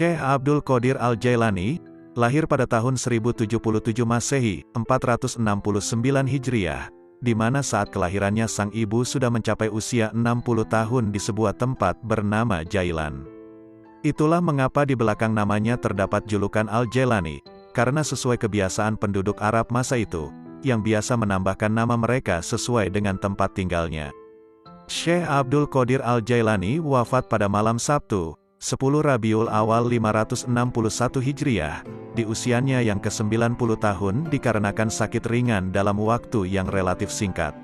Syekh Abdul Qadir Al-Jailani, lahir pada tahun 1077 Masehi, 469 Hijriah, di mana saat kelahirannya sang ibu sudah mencapai usia 60 tahun di sebuah tempat bernama Jailan. Itulah mengapa di belakang namanya terdapat julukan Al-Jailani, karena sesuai kebiasaan penduduk Arab masa itu, yang biasa menambahkan nama mereka sesuai dengan tempat tinggalnya. Syekh Abdul Qadir Al-Jailani wafat pada malam Sabtu, 10 Rabiul Awal 561 Hijriah, di usianya yang ke-90 tahun dikarenakan sakit ringan dalam waktu yang relatif singkat.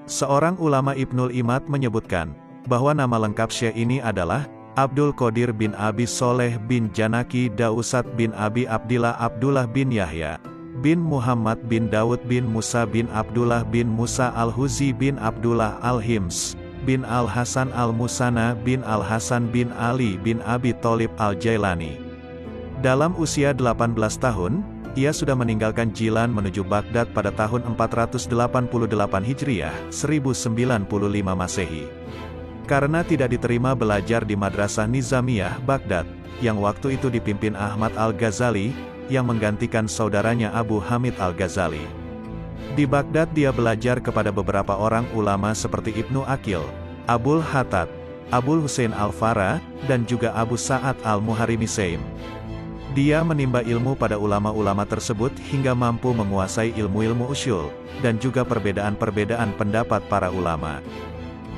Seorang ulama Ibnul Imad menyebutkan, bahwa nama lengkap Syekh ini adalah Abdul Qadir bin Abi Soleh bin Janaki Dausat bin Abi Abdillah Abdullah bin Yahya, bin Muhammad bin Daud bin Musa bin Abdullah bin Musa Al-Huzi bin Abdullah Al-Hims, bin Al-Hasan Al-Musana bin Al-Hasan bin Ali bin Abi Tholib Al-Jailani. Dalam usia 18 tahun, ia sudah meninggalkan Jilan menuju Baghdad pada tahun 488 Hijriah, 1095 Masehi. Karena tidak diterima belajar di Madrasah Nizamiyah, Baghdad, yang waktu itu dipimpin Ahmad Al-Ghazali, yang menggantikan saudaranya Abu Hamid Al-Ghazali. Di Baghdad dia belajar kepada beberapa orang ulama seperti Ibnu Aqil, Abul Hattad, Abul Husain Al-Farah, dan juga Abu Sa'ad Al-Muharrimisaim. Dia menimba ilmu pada ulama-ulama tersebut hingga mampu menguasai ilmu-ilmu usyul, dan juga perbedaan-perbedaan pendapat para ulama.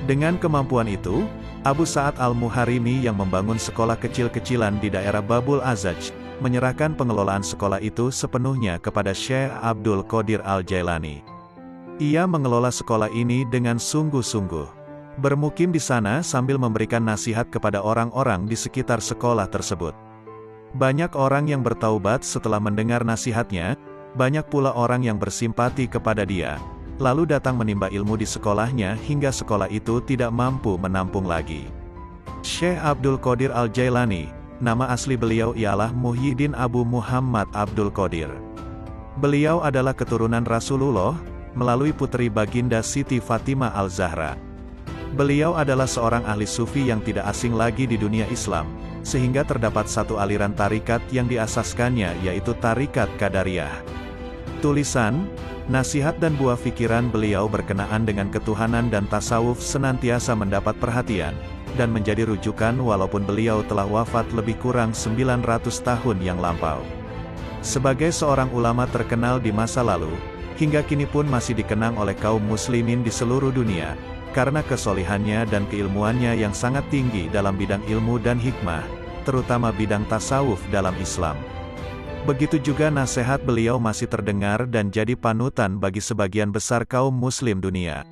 Dengan kemampuan itu, Abu Sa'ad Al-Muharrimi yang membangun sekolah kecil-kecilan di daerah Babul Azaj, menyerahkan pengelolaan sekolah itu sepenuhnya kepada Syekh Abdul Qadir Al-Jailani. Ia mengelola sekolah ini dengan sungguh-sungguh. Bermukim di sana sambil memberikan nasihat kepada orang-orang di sekitar sekolah tersebut. Banyak orang yang bertaubat setelah mendengar nasihatnya, banyak pula orang yang bersimpati kepada dia, lalu datang menimba ilmu di sekolahnya hingga sekolah itu tidak mampu menampung lagi. Syekh Abdul Qadir Al-Jailani, nama asli beliau ialah Muhyiddin Abu Muhammad Abdul Qadir. Beliau adalah keturunan Rasulullah, melalui putri baginda Siti Fatimah Al-Zahra. Beliau adalah seorang ahli sufi yang tidak asing lagi di dunia Islam, sehingga terdapat satu aliran tarikat yang diasaskannya yaitu Tarikat Qadariyah. Tulisan, nasihat dan buah pikiran beliau berkenaan dengan ketuhanan dan tasawuf senantiasa mendapat perhatian, dan menjadi rujukan walaupun beliau telah wafat lebih kurang 900 tahun yang lampau. Sebagai seorang ulama terkenal di masa lalu, hingga kini pun masih dikenang oleh kaum muslimin di seluruh dunia, karena kesolihannya dan keilmuannya yang sangat tinggi dalam bidang ilmu dan hikmah, terutama bidang tasawuf dalam Islam. Begitu juga nasihat beliau masih terdengar dan jadi panutan bagi sebagian besar kaum muslim dunia.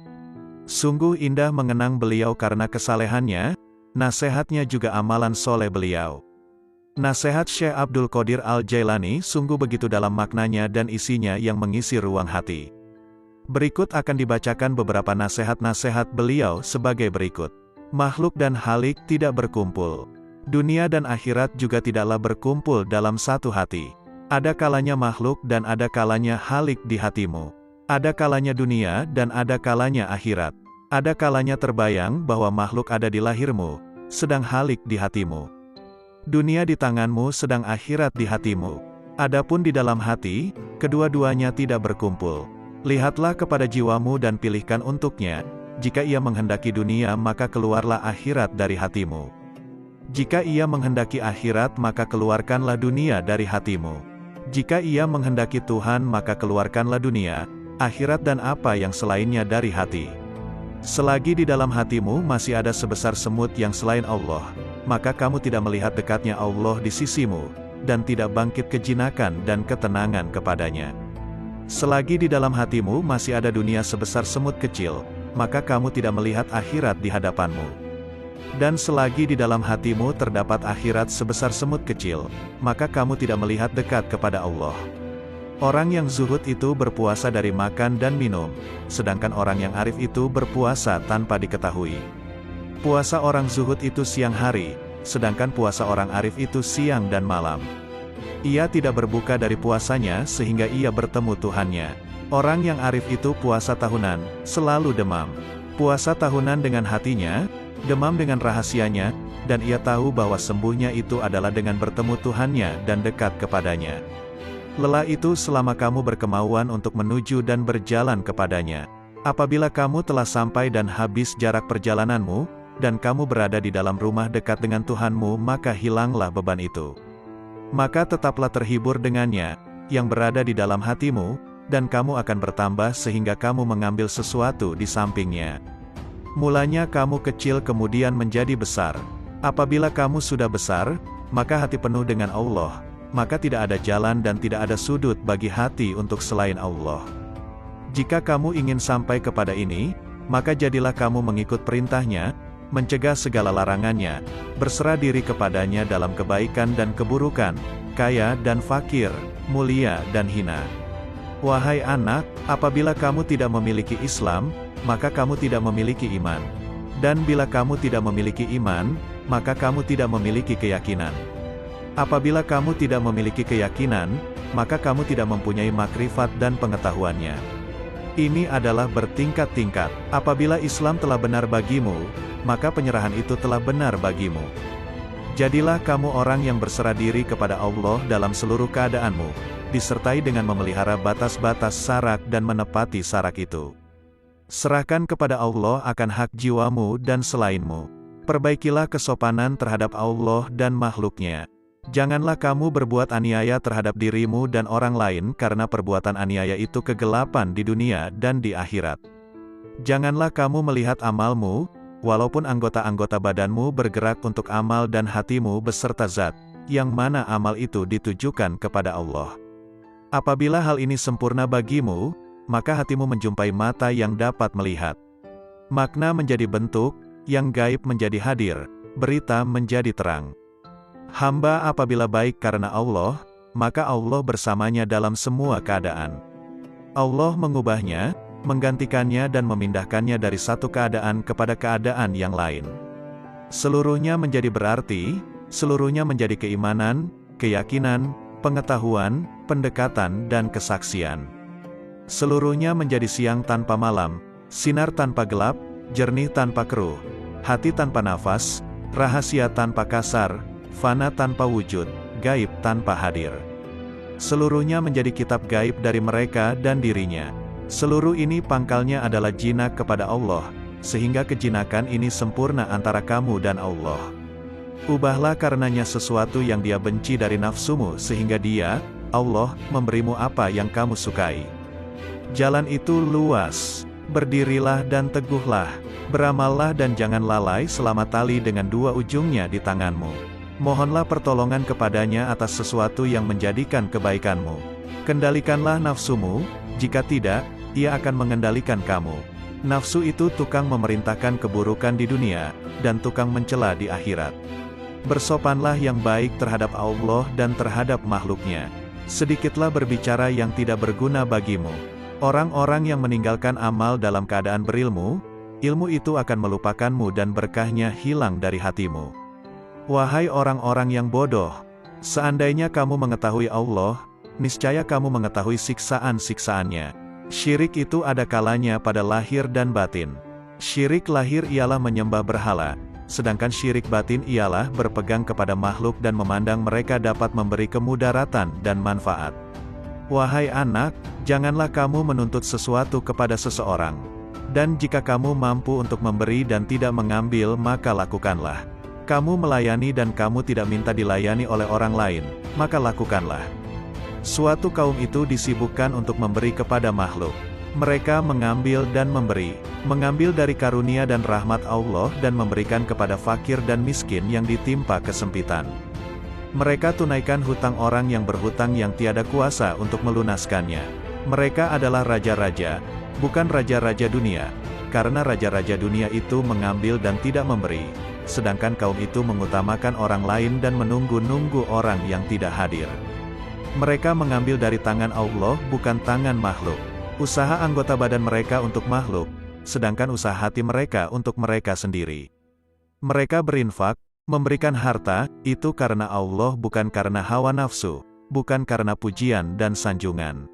Sungguh indah mengenang beliau karena kesalehannya, nasihatnya juga amalan soleh beliau. Nasihat Syekh Abdul Qadir Al-Jailani sungguh begitu dalam maknanya dan isinya yang mengisi ruang hati. Berikut akan dibacakan beberapa nasihat-nasihat beliau sebagai berikut. Makhluk dan halik tidak berkumpul. Dunia dan akhirat juga tidaklah berkumpul dalam satu hati. Ada kalanya makhluk dan ada kalanya halik di hatimu. Ada kalanya dunia dan ada kalanya akhirat. Ada kalanya terbayang bahwa makhluk ada di lahirmu, sedang halik di hatimu. Dunia di tanganmu sedang akhirat di hatimu. Adapun di dalam hati, kedua-duanya tidak berkumpul. Lihatlah kepada jiwamu dan pilihkan untuknya. Jika ia menghendaki dunia maka keluarlah akhirat dari hatimu. Jika ia menghendaki akhirat maka keluarkanlah dunia dari hatimu. Jika ia menghendaki Tuhan maka keluarkanlah dunia, akhirat dan apa yang selainnya dari hati. Selagi di dalam hatimu masih ada sebesar semut yang selain Allah, maka kamu tidak melihat dekatnya Allah di sisimu, dan tidak bangkit kejinakan dan ketenangan kepadanya. Selagi di dalam hatimu masih ada dunia sebesar semut kecil, maka kamu tidak melihat akhirat di hadapanmu. Dan selagi di dalam hatimu terdapat akhirat sebesar semut kecil, maka kamu tidak melihat dekat kepada Allah. Orang yang zuhud itu berpuasa dari makan dan minum, sedangkan orang yang arif itu berpuasa tanpa diketahui. Puasa orang zuhud itu siang hari, sedangkan puasa orang arif itu siang dan malam. Ia tidak berbuka dari puasanya sehingga ia bertemu Tuhannya. Orang yang arif itu puasa tahunan, selalu demam. Puasa tahunan dengan hatinya, demam dengan rahasianya, dan ia tahu bahwa sembuhnya itu adalah dengan bertemu Tuhannya dan dekat kepadanya. Lelah itu selama kamu berkemauan untuk menuju dan berjalan kepadanya. Apabila kamu telah sampai dan habis jarak perjalananmu, dan kamu berada di dalam rumah dekat dengan Tuhanmu, maka hilanglah beban itu. Maka tetaplah terhibur dengannya, yang berada di dalam hatimu, dan kamu akan bertambah sehingga kamu mengambil sesuatu di sampingnya. Mulanya kamu kecil kemudian menjadi besar. Apabila kamu sudah besar, maka hati penuh dengan Allah, maka tidak ada jalan dan tidak ada sudut bagi hati untuk selain Allah. Jika kamu ingin sampai kepada ini, maka jadilah kamu mengikut perintahnya, mencegah segala larangannya, berserah diri kepadanya dalam kebaikan dan keburukan, kaya dan fakir, mulia dan hina. Wahai anak, apabila kamu tidak memiliki Islam, maka kamu tidak memiliki iman. Dan bila kamu tidak memiliki iman, maka kamu tidak memiliki keyakinan. Apabila kamu tidak memiliki keyakinan, maka kamu tidak mempunyai makrifat dan pengetahuannya. Ini adalah bertingkat-tingkat. Apabila Islam telah benar bagimu, maka penyerahan itu telah benar bagimu. Jadilah kamu orang yang berserah diri kepada Allah dalam seluruh keadaanmu, disertai dengan memelihara batas-batas syarak dan menepati syarak itu. Serahkan kepada Allah akan hak jiwamu dan selainmu. Perbaikilah kesopanan terhadap Allah dan makhluknya. Janganlah kamu berbuat aniaya terhadap dirimu dan orang lain karena perbuatan aniaya itu kegelapan di dunia dan di akhirat. Janganlah kamu melihat amalmu, walaupun anggota-anggota badanmu bergerak untuk amal dan hatimu beserta zat, yang mana amal itu ditujukan kepada Allah. Apabila hal ini sempurna bagimu, maka hatimu menjumpai mata yang dapat melihat. Makna menjadi bentuk, yang gaib menjadi hadir, berita menjadi terang. Hamba apabila baik karena Allah, maka Allah bersamanya dalam semua keadaan. Allah mengubahnya, menggantikannya dan memindahkannya dari satu keadaan kepada keadaan yang lain. Seluruhnya menjadi berarti, seluruhnya menjadi keimanan, keyakinan, pengetahuan, pendekatan dan kesaksian. Seluruhnya menjadi siang tanpa malam, sinar tanpa gelap, jernih tanpa keruh, hati tanpa nafas, rahasia tanpa kasar, fana tanpa wujud, gaib tanpa hadir. Seluruhnya menjadi kitab gaib dari mereka dan dirinya. Seluruh ini pangkalnya adalah jinak kepada Allah, sehingga kejinakan ini sempurna antara kamu dan Allah. Ubahlah karenanya sesuatu yang dia benci dari nafsumu sehingga dia, Allah, memberimu apa yang kamu sukai. Jalan itu luas. Berdirilah dan teguhlah. Beramallah dan jangan lalai selama tali dengan dua ujungnya di tanganmu. Mohonlah pertolongan kepadanya atas sesuatu yang menjadikan kebaikanmu. Kendalikanlah nafsumu, jika tidak, ia akan mengendalikan kamu. Nafsu itu tukang memerintahkan keburukan di dunia, dan tukang mencela di akhirat. Bersopanlah yang baik terhadap Allah dan terhadap makhluknya. Sedikitlah berbicara yang tidak berguna bagimu. Orang-orang yang meninggalkan amal dalam keadaan berilmu, ilmu itu akan melupakanmu dan berkahnya hilang dari hatimu. Wahai orang-orang yang bodoh, seandainya kamu mengetahui Allah, niscaya kamu mengetahui siksaan-siksaannya. Syirik itu ada kalanya pada lahir dan batin. Syirik lahir ialah menyembah berhala, sedangkan syirik batin ialah berpegang kepada makhluk dan memandang mereka dapat memberi kemudaratan dan manfaat. Wahai anak, janganlah kamu menuntut sesuatu kepada seseorang. Dan jika kamu mampu untuk memberi dan tidak mengambil, maka lakukanlah. Kamu melayani dan kamu tidak minta dilayani oleh orang lain, maka lakukanlah. Suatu kaum itu disibukkan untuk memberi kepada makhluk. Mereka mengambil dan memberi, mengambil dari karunia dan rahmat Allah dan memberikan kepada fakir dan miskin yang ditimpa kesempitan. Mereka tunaikan hutang orang yang berhutang yang tiada kuasa untuk melunaskannya. Mereka adalah raja-raja, bukan raja-raja dunia, karena raja-raja dunia itu mengambil dan tidak memberi. Sedangkan kaum itu mengutamakan orang lain dan menunggu-nunggu orang yang tidak hadir. Mereka mengambil dari tangan Allah bukan tangan makhluk. Usaha anggota badan mereka untuk makhluk, sedangkan usaha hati mereka untuk mereka sendiri. Mereka berinfak, memberikan harta, itu karena Allah bukan karena hawa nafsu, bukan karena pujian dan sanjungan.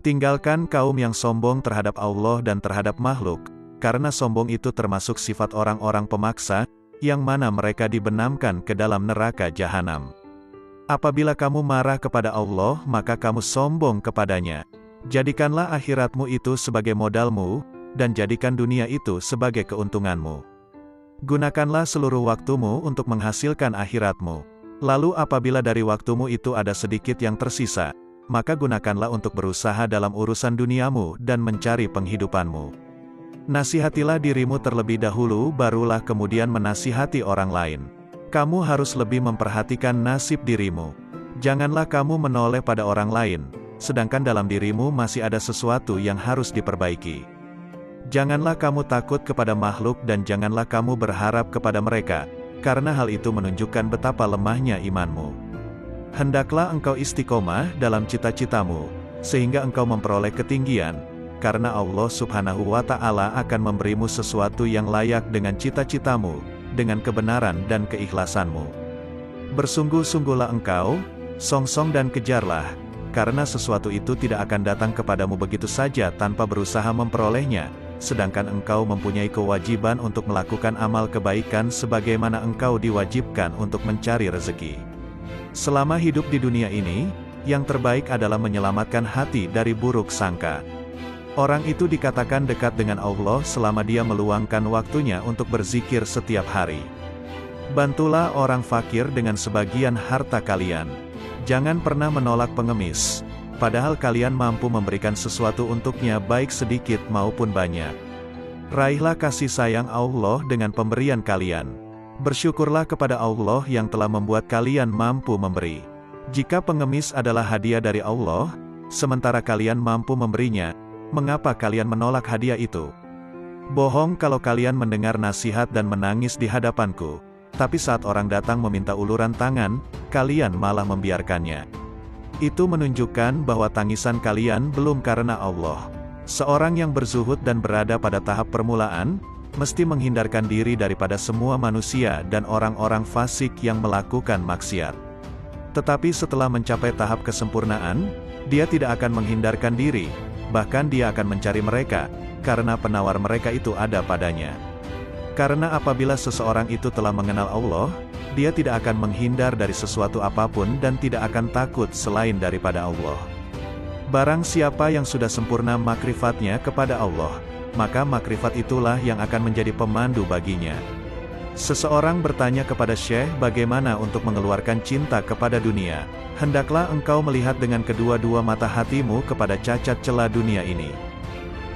Tinggalkan kaum yang sombong terhadap Allah dan terhadap makhluk, karena sombong itu termasuk sifat orang-orang pemaksa, yang mana mereka dibenamkan ke dalam neraka jahanam. Apabila kamu marah kepada Allah, maka kamu sombong kepadanya. Jadikanlah akhiratmu itu sebagai modalmu, dan jadikan dunia itu sebagai keuntunganmu. Gunakanlah seluruh waktumu untuk menghasilkan akhiratmu. Lalu apabila dari waktumu itu ada sedikit yang tersisa, maka gunakanlah untuk berusaha dalam urusan duniamu dan mencari penghidupanmu. Nasihatilah dirimu terlebih dahulu, barulah kemudian menasihati orang lain. Kamu harus lebih memperhatikan nasib dirimu. Janganlah kamu menoleh pada orang lain, sedangkan dalam dirimu masih ada sesuatu yang harus diperbaiki. Janganlah kamu takut kepada makhluk dan janganlah kamu berharap kepada mereka, karena hal itu menunjukkan betapa lemahnya imanmu. Hendaklah engkau istiqomah dalam cita-citamu, sehingga engkau memperoleh ketinggian, karena Allah Subhanahu wa Ta'ala akan memberimu sesuatu yang layak dengan cita-citamu, dengan kebenaran dan keikhlasanmu. Bersungguh-sungguhlah engkau, songsong dan kejarlah, karena sesuatu itu tidak akan datang kepadamu begitu saja tanpa berusaha memperolehnya, sedangkan engkau mempunyai kewajiban untuk melakukan amal kebaikan sebagaimana engkau diwajibkan untuk mencari rezeki. Selama hidup di dunia ini, yang terbaik adalah menyelamatkan hati dari buruk sangka. Orang itu dikatakan dekat dengan Allah selama dia meluangkan waktunya untuk berzikir setiap hari. Bantulah orang fakir dengan sebagian harta kalian. Jangan pernah menolak pengemis, padahal kalian mampu memberikan sesuatu untuknya baik sedikit maupun banyak. Raihlah kasih sayang Allah dengan pemberian kalian. Bersyukurlah kepada Allah yang telah membuat kalian mampu memberi. Jika pengemis adalah hadiah dari Allah, sementara kalian mampu memberinya, mengapa kalian menolak hadiah itu? Bohong kalau kalian mendengar nasihat dan menangis di hadapanku, tapi saat orang datang meminta uluran tangan, kalian malah membiarkannya. Itu menunjukkan bahwa tangisan kalian belum karena Allah. Seorang yang berzuhud dan berada pada tahap permulaan, mesti menghindarkan diri daripada semua manusia dan orang-orang fasik yang melakukan maksiat. Tetapi setelah mencapai tahap kesempurnaan, dia tidak akan menghindarkan diri, bahkan dia akan mencari mereka, karena penawar mereka itu ada padanya. Karena apabila seseorang itu telah mengenal Allah, dia tidak akan menghindar dari sesuatu apapun dan tidak akan takut selain daripada Allah. Barang siapa yang sudah sempurna makrifatnya kepada Allah, maka makrifat itulah yang akan menjadi pemandu baginya. Seseorang bertanya kepada Syekh bagaimana untuk mengeluarkan cinta kepada dunia. Hendaklah engkau melihat dengan kedua-dua mata hatimu kepada cacat celah dunia ini.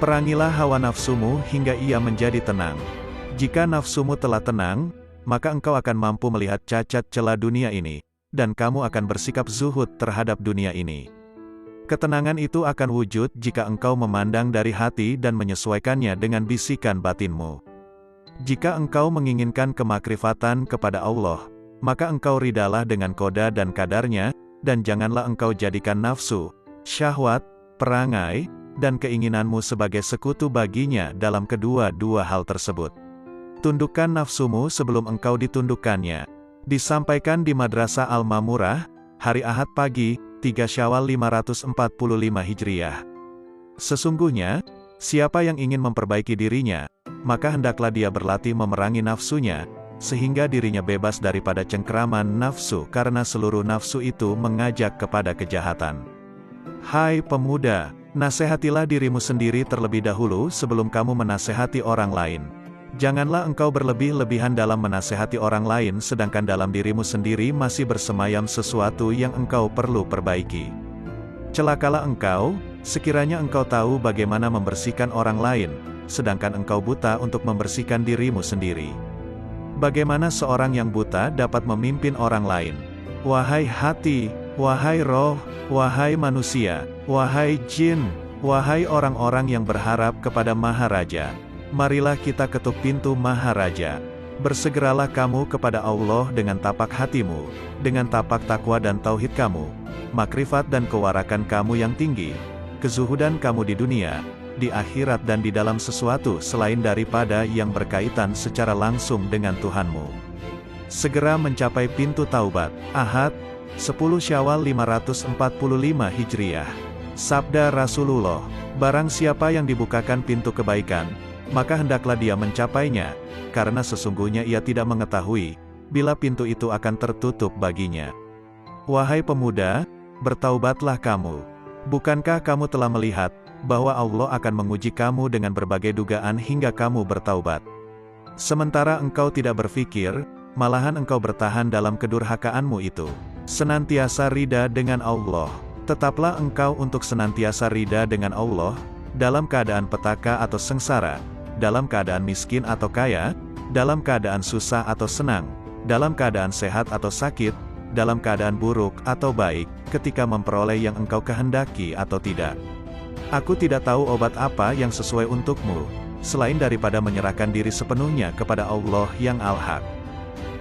Perangilah hawa nafsumu hingga ia menjadi tenang. Jika nafsumu telah tenang, maka engkau akan mampu melihat cacat celah dunia ini, dan kamu akan bersikap zuhud terhadap dunia ini. Ketenangan itu akan wujud jika engkau memandang dari hati dan menyesuaikannya dengan bisikan batinmu. Jika engkau menginginkan kemakrifatan kepada Allah, maka engkau ridalah dengan koda dan kadarnya, dan janganlah engkau jadikan nafsu, syahwat, perangai, dan keinginanmu sebagai sekutu baginya dalam kedua-dua hal tersebut. Tundukkan nafsumu sebelum engkau ditundukkannya. Disampaikan di Madrasah Al-Mamurah, hari Ahad pagi, 3 Syawal 545 Hijriah. Sesungguhnya, siapa yang ingin memperbaiki dirinya, maka hendaklah dia berlatih memerangi nafsunya, sehingga dirinya bebas daripada cengkeraman nafsu karena seluruh nafsu itu mengajak kepada kejahatan. Hai pemuda, nasihatilah dirimu sendiri terlebih dahulu sebelum kamu menasihati orang lain. Janganlah engkau berlebih-lebihan dalam menasihati orang lain sedangkan dalam dirimu sendiri masih bersemayam sesuatu yang engkau perlu perbaiki. Celakalah engkau, sekiranya engkau tahu bagaimana membersihkan orang lain, sedangkan engkau buta untuk membersihkan dirimu sendiri. Bagaimana seorang yang buta dapat memimpin orang lain? Wahai hati, wahai roh, wahai manusia, wahai jin, wahai orang-orang yang berharap kepada Maharaja, marilah kita ketuk pintu Maharaja. Bersegeralah kamu kepada Allah dengan tapak hatimu, dengan tapak takwa dan tauhid kamu, makrifat dan kewarakan kamu yang tinggi, kezuhudan kamu di dunia, di akhirat dan di dalam sesuatu selain daripada yang berkaitan secara langsung dengan Tuhanmu. Segera mencapai pintu taubat. Ahad, 10 Syawal 545 Hijriah. Sabda Rasulullah, barang siapa yang dibukakan pintu kebaikan, maka hendaklah dia mencapainya, karena sesungguhnya ia tidak mengetahui, bila pintu itu akan tertutup baginya. Wahai pemuda, bertaubatlah kamu. Bukankah kamu telah melihat, bahwa Allah akan menguji kamu dengan berbagai dugaan hingga kamu bertaubat? Sementara engkau tidak berpikir, malahan engkau bertahan dalam kedurhakaanmu itu. Senantiasa rida dengan Allah. Tetaplah engkau untuk senantiasa rida dengan Allah, dalam keadaan petaka atau sengsara, dalam keadaan miskin atau kaya, dalam keadaan susah atau senang, dalam keadaan sehat atau sakit, dalam keadaan buruk atau baik, ketika memperoleh yang engkau kehendaki atau tidak. Aku tidak tahu obat apa yang sesuai untukmu, selain daripada menyerahkan diri sepenuhnya kepada Allah yang Al-Haq.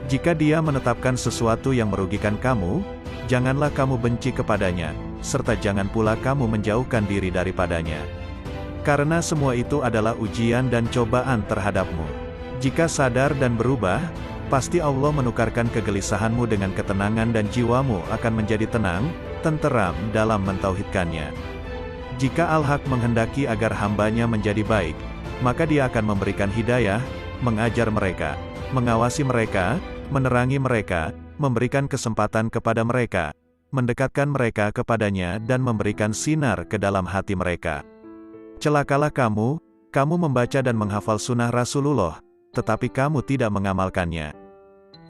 Jika Dia menetapkan sesuatu yang merugikan kamu, janganlah kamu benci kepadanya, serta jangan pula kamu menjauhkan diri daripadanya. Karena semua itu adalah ujian dan cobaan terhadapmu. Jika sadar dan berubah, pasti Allah menukarkan kegelisahanmu dengan ketenangan dan jiwamu akan menjadi tenang, tenteram dalam mentauhidkannya. Jika Al-Haq menghendaki agar hambanya menjadi baik, maka Dia akan memberikan hidayah, mengajar mereka, mengawasi mereka, menerangi mereka, memberikan kesempatan kepada mereka, mendekatkan mereka kepadanya dan memberikan sinar ke dalam hati mereka. Celakalah kamu membaca dan menghafal sunnah Rasulullah, tetapi kamu tidak mengamalkannya.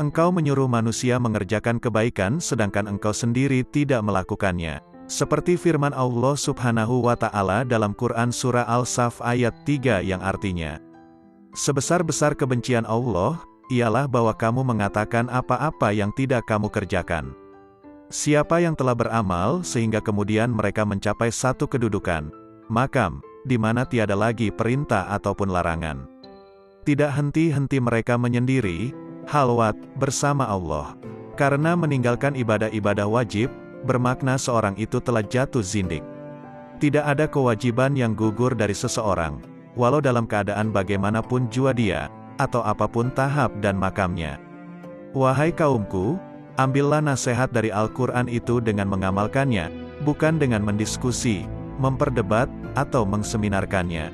Engkau menyuruh manusia mengerjakan kebaikan sedangkan engkau sendiri tidak melakukannya. Seperti firman Allah Subhanahu wa Ta'ala dalam Quran Surah Al-Saf ayat 3 yang artinya, sebesar-besar kebencian Allah, ialah bahwa kamu mengatakan apa-apa yang tidak kamu kerjakan. Siapa yang telah beramal sehingga kemudian mereka mencapai satu kedudukan, makam, di mana tiada lagi perintah ataupun larangan. Tidak henti-henti mereka menyendiri, halwat, bersama Allah. Karena meninggalkan ibadah-ibadah wajib, bermakna seorang itu telah jatuh zindik. Tidak ada kewajiban yang gugur dari seseorang, walau dalam keadaan bagaimanapun jua dia, atau apapun tahap dan makamnya. Wahai kaumku, ambillah nasihat dari Al-Quran itu dengan mengamalkannya, bukan dengan mendiskusi, memperdebat, atau mengseminarkannya.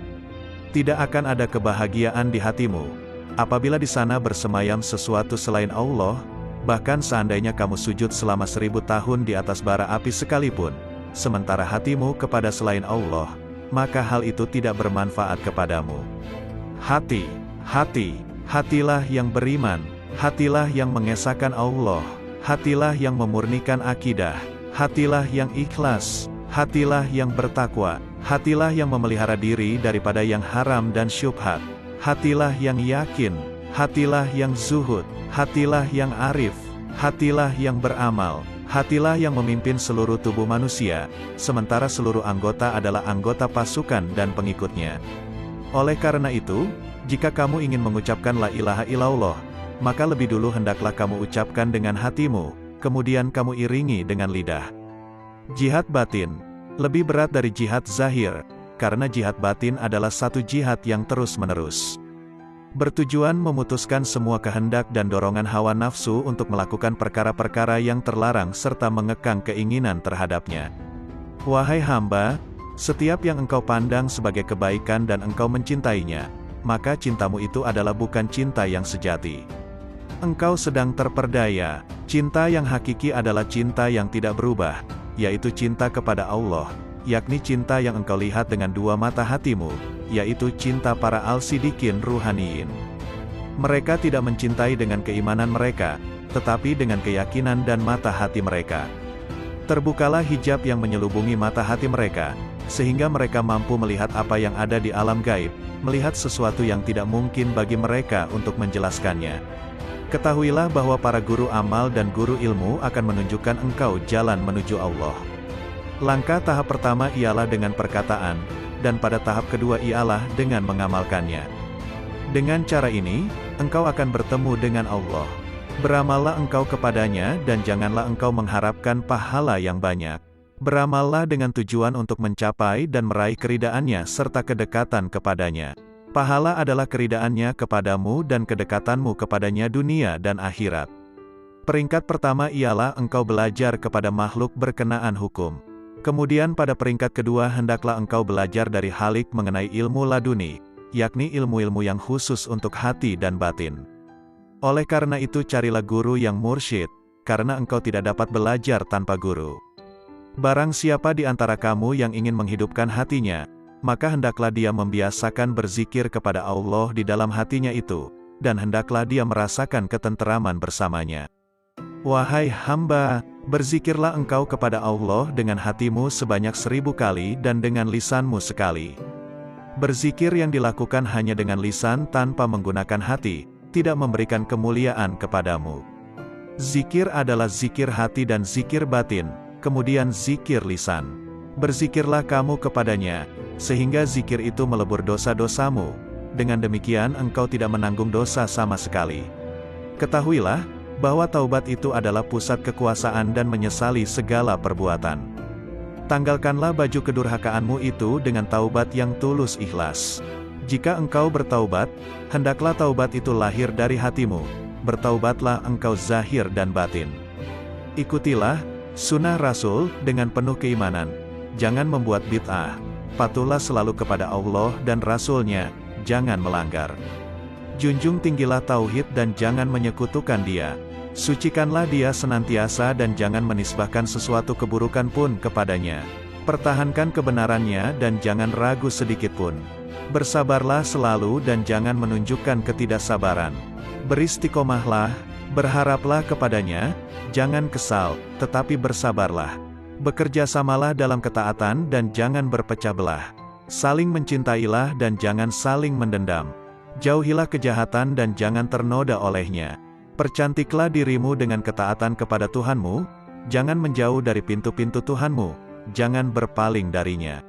Tidak akan ada kebahagiaan di hatimu, apabila di sana bersemayam sesuatu selain Allah, bahkan seandainya kamu sujud selama 1000 tahun di atas bara api sekalipun, sementara hatimu kepada selain Allah, maka hal itu tidak bermanfaat kepadamu. Hatilah yang beriman, hatilah yang mengesahkan Allah, hatilah yang memurnikan akidah, hatilah yang ikhlas, hatilah yang bertakwa, hatilah yang memelihara diri daripada yang haram dan syubhat, hatilah yang yakin, hatilah yang zuhud, hatilah yang arif, hatilah yang beramal, hatilah yang memimpin seluruh tubuh manusia, sementara seluruh anggota adalah anggota pasukan dan pengikutnya. Oleh karena itu, jika kamu ingin mengucapkan la ilaha illallah, maka lebih dulu hendaklah kamu ucapkan dengan hatimu, kemudian kamu iringi dengan lidah. Jihad batin lebih berat dari jihad zahir, karena jihad batin adalah satu jihad yang terus-menerus. Bertujuan memutuskan semua kehendak dan dorongan hawa nafsu untuk melakukan perkara-perkara yang terlarang serta mengekang keinginan terhadapnya. Wahai hamba, setiap yang engkau pandang sebagai kebaikan dan engkau mencintainya, maka cintamu itu adalah bukan cinta yang sejati. Engkau sedang terperdaya. Cinta yang hakiki adalah cinta yang tidak berubah, yaitu cinta kepada Allah, yakni cinta yang engkau lihat dengan dua mata hatimu, yaitu cinta para al-sidikin ruhaniyin. Mereka tidak mencintai dengan keimanan mereka, tetapi dengan keyakinan dan mata hati mereka. Terbukalah hijab yang menyelubungi mata hati mereka, sehingga mereka mampu melihat apa yang ada di alam gaib, melihat sesuatu yang tidak mungkin bagi mereka untuk menjelaskannya. Ketahuilah bahwa para guru amal dan guru ilmu akan menunjukkan engkau jalan menuju Allah. Langkah tahap pertama ialah dengan perkataan, dan pada tahap kedua ialah dengan mengamalkannya. Dengan cara ini, engkau akan bertemu dengan Allah. Beramallah engkau kepadanya dan janganlah engkau mengharapkan pahala yang banyak. Beramallah dengan tujuan untuk mencapai dan meraih keridaannya serta kedekatan kepadanya. Pahala adalah keridaannya kepadamu dan kedekatanmu kepadanya dunia dan akhirat. Peringkat pertama ialah engkau belajar kepada makhluk berkenaan hukum. Kemudian pada peringkat kedua hendaklah engkau belajar dari Halik mengenai ilmu laduni, yakni ilmu-ilmu yang khusus untuk hati dan batin. Oleh karena itu carilah guru yang mursyid, karena engkau tidak dapat belajar tanpa guru. Barang siapa di antara kamu yang ingin menghidupkan hatinya, maka hendaklah dia membiasakan berzikir kepada Allah di dalam hatinya itu, dan hendaklah dia merasakan ketenteraman bersamanya. Wahai hamba, berzikirlah engkau kepada Allah dengan hatimu sebanyak 1000 kali dan dengan lisanmu sekali. Berzikir yang dilakukan hanya dengan lisan tanpa menggunakan hati, tidak memberikan kemuliaan kepadamu. Zikir adalah zikir hati dan zikir batin, kemudian zikir lisan. Berzikirlah kamu kepadanya, sehingga zikir itu melebur dosa-dosamu. Dengan demikian engkau tidak menanggung dosa sama sekali. Ketahuilah, bahwa taubat itu adalah pusat kekuasaan dan menyesali segala perbuatan. Tanggalkanlah baju kedurhakaanmu itu dengan taubat yang tulus ikhlas. Jika engkau bertaubat, hendaklah taubat itu lahir dari hatimu. Bertaubatlah engkau zahir dan batin. Ikutilah sunnah Rasul dengan penuh keimanan. Jangan membuat bid'ah. Patuhlah selalu kepada Allah dan Rasul-Nya, jangan melanggar. Junjung tinggilah tauhid dan jangan menyekutukan Dia. Sucikanlah Dia senantiasa dan jangan menisbahkan sesuatu keburukan pun kepadanya. Pertahankan kebenarannya dan jangan ragu sedikit pun. Bersabarlah selalu dan jangan menunjukkan ketidaksabaran. Beristiqomahlah, berharaplah kepadanya, jangan kesal, tetapi bersabarlah. Bekerjasamalah dalam ketaatan dan jangan berpecah belah. Saling mencintailah dan jangan saling mendendam. Jauhilah kejahatan dan jangan ternoda olehnya. Percantiklah dirimu dengan ketaatan kepada Tuhanmu, jangan menjauh dari pintu-pintu Tuhanmu, jangan berpaling darinya.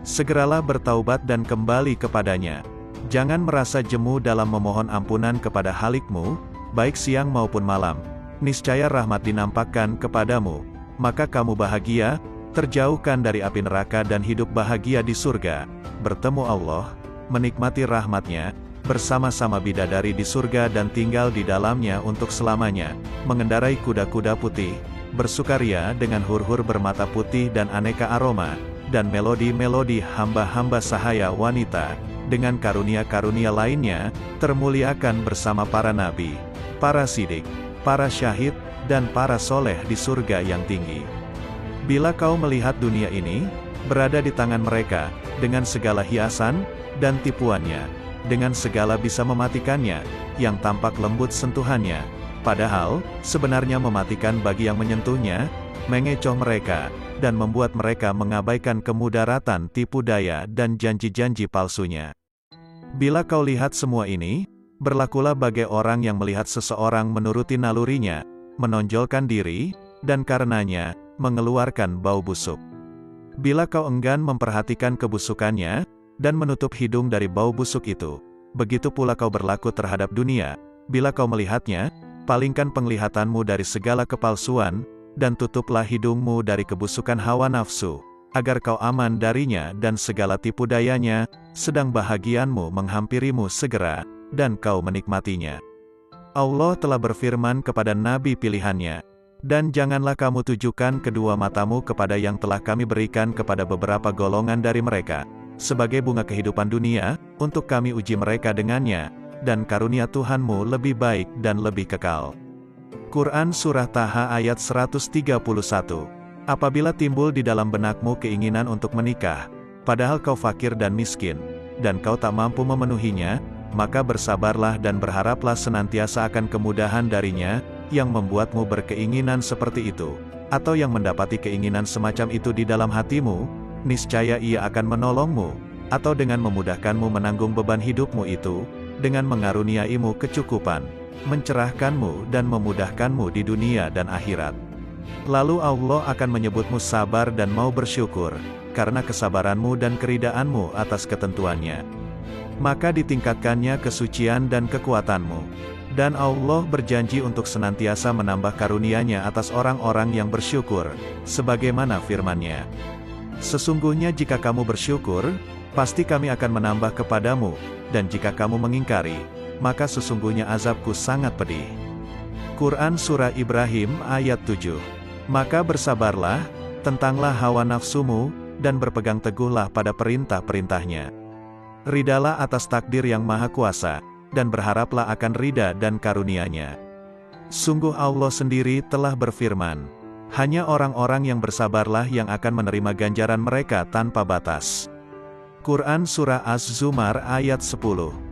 Segeralah bertaubat dan kembali kepadanya. Jangan merasa jemu dalam memohon ampunan kepada Halikmu, baik siang maupun malam. Niscaya rahmat dinampakkan kepadamu, maka kamu bahagia, terjauhkan dari api neraka dan hidup bahagia di surga, bertemu Allah, menikmati rahmat-Nya, bersama-sama bidadari di surga dan tinggal di dalamnya untuk selamanya, mengendarai kuda-kuda putih, bersukaria dengan hur-hur bermata putih dan aneka aroma, dan melodi-melodi hamba-hamba sahaya wanita, dengan karunia-karunia lainnya, termuliakan bersama para nabi, para sidik, para syahid, dan para soleh di surga yang tinggi. Bila kau melihat dunia ini, berada di tangan mereka, dengan segala hiasan, dan tipuannya, dengan segala bisa mematikannya, yang tampak lembut sentuhannya, padahal, sebenarnya mematikan bagi yang menyentuhnya, mengecoh mereka, dan membuat mereka mengabaikan kemudaratan tipu daya dan janji-janji palsunya. Bila kau lihat semua ini, berlakulah bagai orang yang melihat seseorang menuruti nalurinya, menonjolkan diri, dan karenanya, mengeluarkan bau busuk. Bila kau enggan memperhatikan kebusukannya, dan menutup hidung dari bau busuk itu, begitu pula kau berlaku terhadap dunia. Bila kau melihatnya, palingkan penglihatanmu dari segala kepalsuan, dan tutuplah hidungmu dari kebusukan hawa nafsu, agar kau aman darinya dan segala tipu dayanya, sedang bahagianmu menghampirimu segera, dan kau menikmatinya. Allah telah berfirman kepada nabi pilihannya, dan janganlah kamu tujukan kedua matamu kepada yang telah kami berikan kepada beberapa golongan dari mereka, sebagai bunga kehidupan dunia, untuk kami uji mereka dengannya, dan karunia Tuhanmu lebih baik dan lebih kekal. Quran Surah Taha ayat 131. Apabila timbul di dalam benakmu keinginan untuk menikah, padahal kau fakir dan miskin, dan kau tak mampu memenuhinya, maka bersabarlah dan berharaplah senantiasa akan kemudahan darinya, yang membuatmu berkeinginan seperti itu, atau yang mendapati keinginan semacam itu di dalam hatimu, niscaya Ia akan menolongmu, atau dengan memudahkanmu menanggung beban hidupmu itu, dengan mengaruniaimu kecukupan, mencerahkanmu dan memudahkanmu di dunia dan akhirat. Lalu Allah akan menyebutmu sabar dan mau bersyukur, karena kesabaranmu dan keridaanmu atas ketentuannya. Maka ditingkatkannya kesucian dan kekuatanmu. Dan Allah berjanji untuk senantiasa menambah karunia-Nya atas orang-orang yang bersyukur, sebagaimana firman-Nya. Sesungguhnya jika kamu bersyukur, pasti kami akan menambah kepadamu, dan jika kamu mengingkari, maka sesungguhnya azabku sangat pedih. Quran Surah Ibrahim ayat 7. Maka bersabarlah, tentanglah hawa nafsumu, dan berpegang teguhlah pada perintah-perintahnya. Ridalah atas takdir yang maha kuasa, dan berharaplah akan ridha dan karunia-Nya. Sungguh Allah sendiri telah berfirman, hanya orang-orang yang bersabarlah yang akan menerima ganjaran mereka tanpa batas. Quran Surah Az-Zumar ayat 10.